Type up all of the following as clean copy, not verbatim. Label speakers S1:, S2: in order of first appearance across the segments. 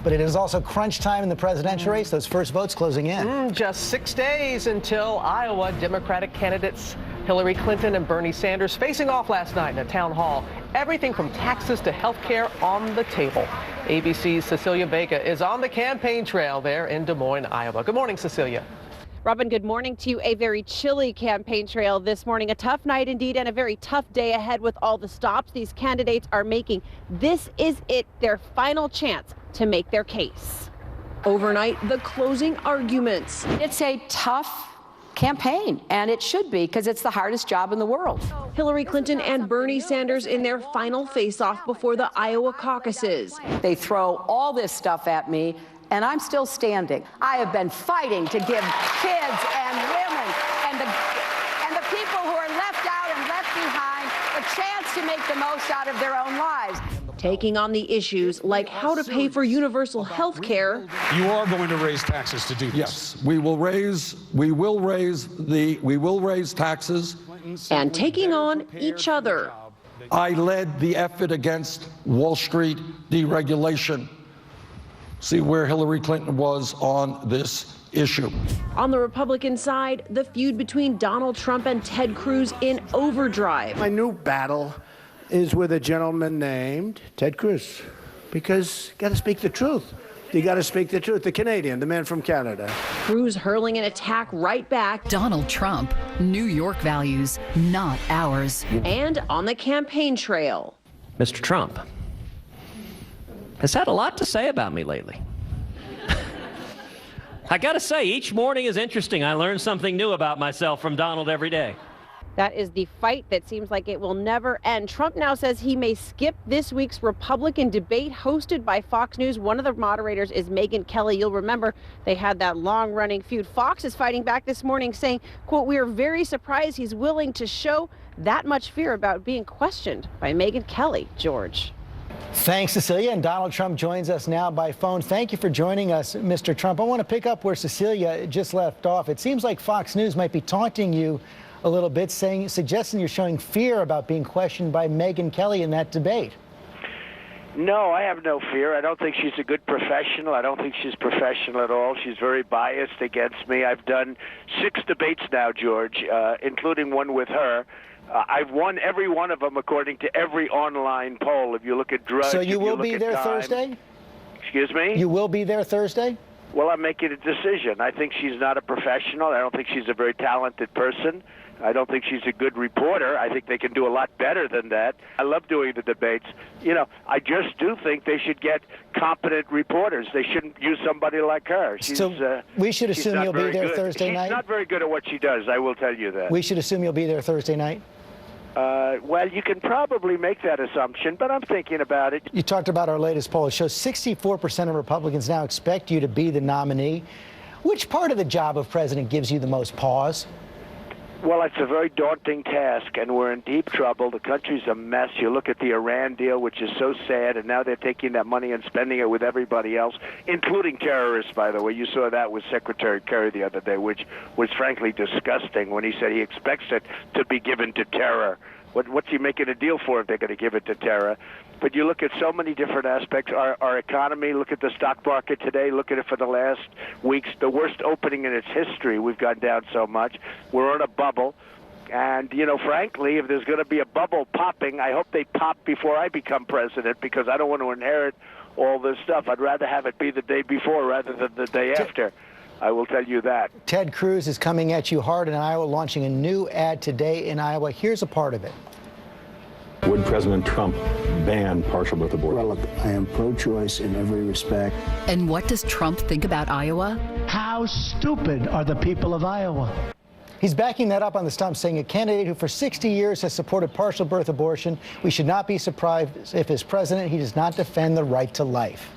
S1: But it is also crunch time in the presidential race. Those first votes closing in.
S2: Just 6 days until Iowa. Democratic candidates Hillary Clinton and Bernie Sanders facing off last night in a town hall. Everything from taxes to health care on the table. ABC's Cecilia Vega is on the campaign trail there in Des Moines, Iowa. Good morning, Cecilia.
S3: Robin, good morning to you. A very chilly campaign trail this morning. A tough night indeed, and a very tough day ahead with all the stops these candidates are making. This is it, their final chance to make their case. Overnight, the closing arguments.
S4: It's a tough campaign, and it should be, because it's the hardest job in the world.
S3: Hillary Clinton and Bernie Sanders in their final face-off before the Iowa caucuses.
S4: They throw all this stuff at me, and I'm still standing. I have been fighting to give kids and women and the people who are left out and left behind a chance to make the most out of their own lives.
S3: Taking on the issues like how to pay for universal health care.
S5: You are going to raise taxes to do this.
S6: Yes, we will raise taxes.
S3: And taking on each other.
S6: I led the effort against Wall Street deregulation. See where Hillary Clinton was on this issue.
S3: On the Republican side, the feud between Donald Trump and Ted Cruz in overdrive.
S7: My new battle is with a gentleman named Ted Cruz, because you got to speak the truth. You got to speak the truth. The Canadian, the man from Canada.
S3: Cruz hurling an attack right back.
S8: Donald Trump, New York values, not ours.
S3: And on the campaign trail.
S9: Mr. Trump has had a lot to say about me lately. I gotta say, each morning is interesting. I learn something new about myself from Donald every day.
S3: That is the fight that seems like it will never end. Trump now says he may skip this week's Republican debate hosted by Fox News. One of the moderators is Megyn Kelly. You'll remember they had that long-running feud. Fox is fighting back this morning saying, quote, "We are very surprised he's willing to show that much fear about being questioned by Megyn Kelly." George.
S1: Thanks, Cecilia. And Donald Trump joins us now by phone. Thank you for joining us, Mr. Trump. I want to pick up where Cecilia just left off. It seems like Fox News might be taunting you a little bit, suggesting you're showing fear about being questioned by Megyn Kelly in that debate.
S10: No, I have no fear. I don't think she's a good professional. I don't think she's professional at all. She's very biased against me. I've done 6 debates now, George, including one with her. I've won every one of them according to every online poll. If you look at Drudge,
S1: so you will be there Thursday?
S10: Excuse me?
S1: You will be there Thursday?
S10: Well, I'm making a decision. I think she's not a professional. I don't think she's a very talented person. I don't think she's a good reporter. I think they can do a lot better than that. I love doing the debates. You know, I just do think they should get competent reporters. They shouldn't use somebody like her.
S1: So we should assume you'll be there Thursday night?
S10: She's not very good at what she does, I will tell you that.
S1: We should assume you'll be there Thursday night?
S10: Well, you can probably make that assumption, but I'm thinking about it.
S1: You talked about our latest poll. It shows 64% of Republicans now expect you to be the nominee. Which part of the job of president gives you the most pause?
S10: Well, it's a very daunting task, and we're in deep trouble. The country's a mess. You look at the Iran deal, which is so sad, and now they're taking that money and spending it with everybody else, including terrorists, by the way. You saw that with Secretary Kerry the other day, which was frankly disgusting when he said he expects it to be given to terror. What's he making a deal for if they're going to give it to terror? But you look at so many different aspects. Our economy, look at the stock market today, look at it for the last weeks, the worst opening in its history. We've gone down so much. We're on a bubble. And, you know, frankly, if there's going to be a bubble popping, I hope they pop before I become president, because I don't want to inherit all this stuff. I'd rather have it be the day before rather than the day after. I will tell you that.
S1: Ted Cruz is coming at you hard in Iowa, launching a new ad today in Iowa. Here's a part of it.
S11: Would President Trump ban partial birth abortion?
S7: Well, look, I am pro-choice in every respect.
S8: And what does Trump think about Iowa?
S12: How stupid are the people of Iowa?
S1: He's backing that up on the stump, saying a candidate who for 60 years has supported partial birth abortion. We should not be surprised if as president he does not defend the right to life.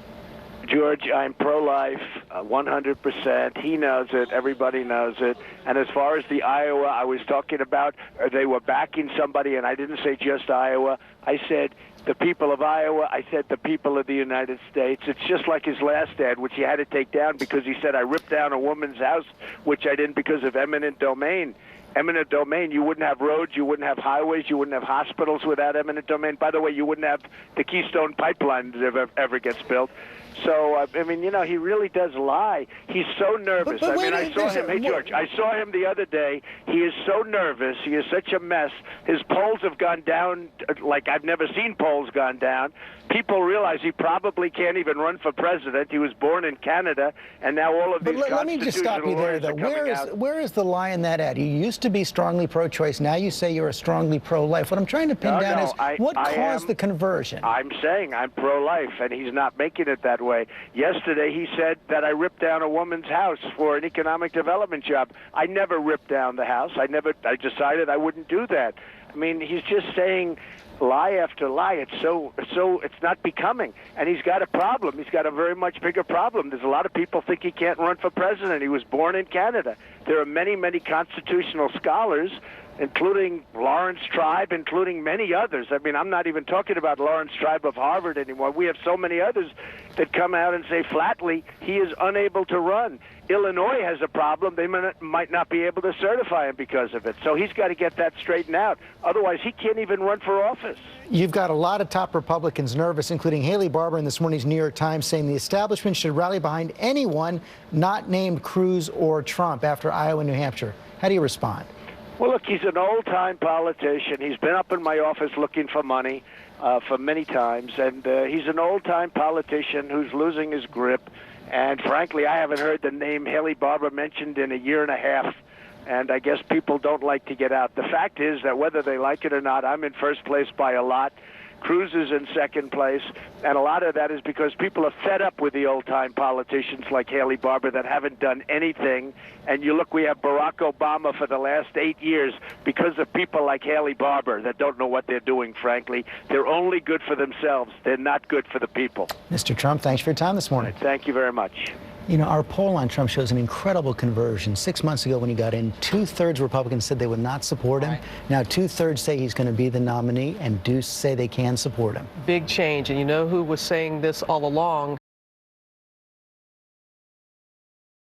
S10: George, I'm pro-life, 100%. He knows it. Everybody knows it. And as far as the Iowa, I was talking about, they were backing somebody, and I didn't say just Iowa. I said the people of Iowa. I said the people of the United States. It's just like his last ad, which he had to take down because he said, I ripped down a woman's house, which I didn't because of eminent domain. Eminent domain, you wouldn't have roads, you wouldn't have highways, you wouldn't have hospitals without eminent domain. By the way, you wouldn't have the Keystone Pipeline that ever gets built. So, I mean, you know, he really does lie. He's so nervous.
S1: But
S10: I mean, I saw him. Hey,
S1: what-
S10: George, I saw him the other day. He is so nervous. He is such a mess. His polls have gone down like I've never seen polls gone down. People realize he probably can't even run for president. He was born in Canada, and now all of
S1: But
S10: these
S1: let me just stop you there, though. Where is the lie in that ad? You used to be strongly pro-choice. Now you say you're a strongly pro-life. What I'm trying to pin down is what caused the conversion?
S10: I'm saying I'm pro-life, and he's not making it that way. Yesterday he said that I ripped down a woman's house for an economic development job. I never ripped down the house. I decided I wouldn't do that. I mean, he's just saying lie after lie. It's not becoming. And he's got a problem. He's got a very much bigger problem. There's a lot of people think he can't run for president. He was born in Canada. There are many, many constitutional scholars, including Lawrence Tribe, including many others. I mean, I'm not even talking about Lawrence Tribe of Harvard anymore. We have so many others that come out and say flatly he is unable to run. Illinois has a problem. They might not be able to certify him because of it. So he's got to get that straightened out. Otherwise, he can't even run for office.
S1: You've got a lot of top Republicans nervous, including Haley Barbour in this morning's New York Times, saying the establishment should rally behind anyone not named Cruz or Trump after Iowa and New Hampshire. How do you respond?
S10: Well, look, he's an old-time politician. He's been up in my office looking for money for many times, and he's an old-time politician who's losing his grip. And frankly, I haven't heard the name Haley Barbour mentioned in a year and a half, and I guess people don't like to get out. The fact is that whether they like it or not, I'm in first place by a lot. Cruz is in second place, and a lot of that is because people are fed up with the old-time politicians like Haley Barbour that haven't done anything. And you look, we have Barack Obama for the last 8 years because of people like Haley Barbour that don't know what they're doing, frankly. They're only good for themselves. They're not good for the people.
S1: Mr. Trump, thanks for your time this morning.
S10: Thank you very much.
S1: You know, our poll on Trump shows an incredible conversion. 6 months ago when he got in, 2/3 Republicans said they would not support him. Right. Now 2/3 say he's going to be the nominee and do say they can support him.
S2: Big change. And you know who was saying this all along?